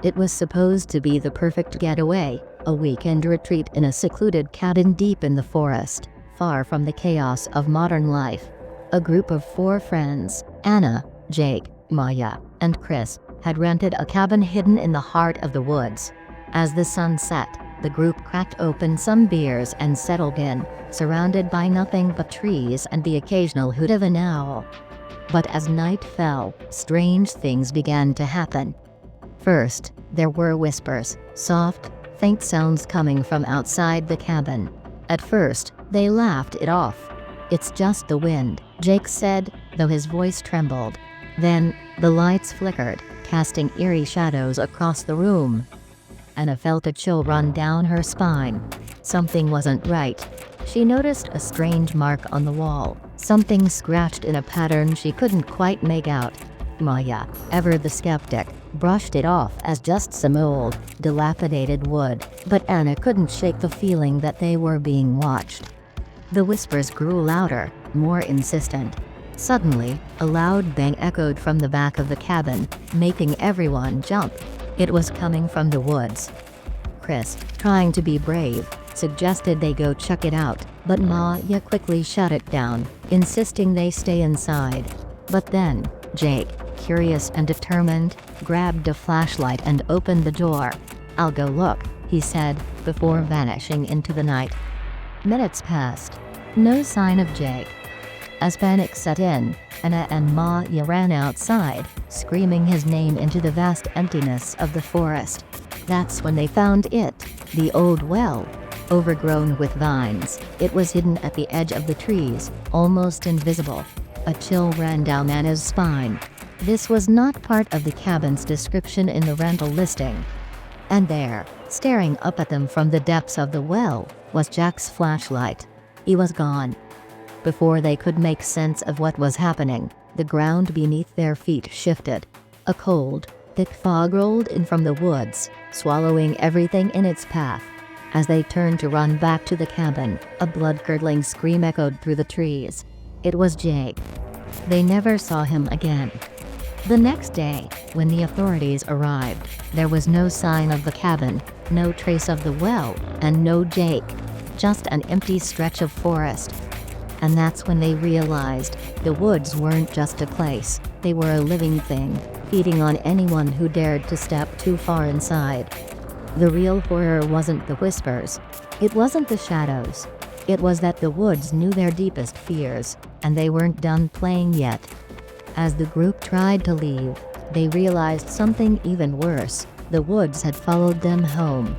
It was supposed to be the perfect getaway, a weekend retreat in a secluded cabin deep in the forest, far from the chaos of modern life. A group of 4 friends, Anna, Jake, Maya, and Chris, had rented a cabin hidden in the heart of the woods. As the sun set, the group cracked open some beers and settled in, surrounded by nothing but trees and the occasional hoot of an owl. But as night fell, strange things began to happen. First, there were whispers, soft, faint sounds coming from outside the cabin. At first, they laughed it off. "It's just the wind," Jake said, though his voice trembled. Then, the lights flickered, casting eerie shadows across the room. Anna felt a chill run down her spine. Something wasn't right. She noticed a strange mark on the wall, something scratched in a pattern she couldn't quite make out. Maya, ever the skeptic, brushed it off as just some old, dilapidated wood, but Anna couldn't shake the feeling that they were being watched. The whispers grew louder, more insistent. Suddenly, a loud bang echoed from the back of the cabin, making everyone jump. It was coming from the woods. Chris, trying to be brave, suggested they go check it out, but Maya quickly shut it down, insisting they stay inside. But then, Jake, curious and determined, grabbed a flashlight and opened the door. "I'll go look," he said, before vanishing into the night. Minutes passed. No sign of Jake. As panic set in, Anna and Maya ran outside, screaming his name into the vast emptiness of the forest. That's when they found it, the old well. Overgrown with vines, it was hidden at the edge of the trees, almost invisible. A chill ran down Anna's spine. This was not part of the cabin's description in the rental listing. And there, staring up at them from the depths of the well, was Jack's flashlight. He was gone. Before they could make sense of what was happening, the ground beneath their feet shifted. A cold, thick fog rolled in from the woods, swallowing everything in its path. As they turned to run back to the cabin, a blood-curdling scream echoed through the trees. It was Jake. They never saw him again. The next day, when the authorities arrived, there was no sign of the cabin, no trace of the well, and no Jake. Just an empty stretch of forest. And that's when they realized, the woods weren't just a place, they were a living thing, feeding on anyone who dared to step too far inside. The real horror wasn't the whispers. It wasn't the shadows. It was that the woods knew their deepest fears, and they weren't done playing yet. As the group tried to leave, they realized something even worse. The woods had followed them home.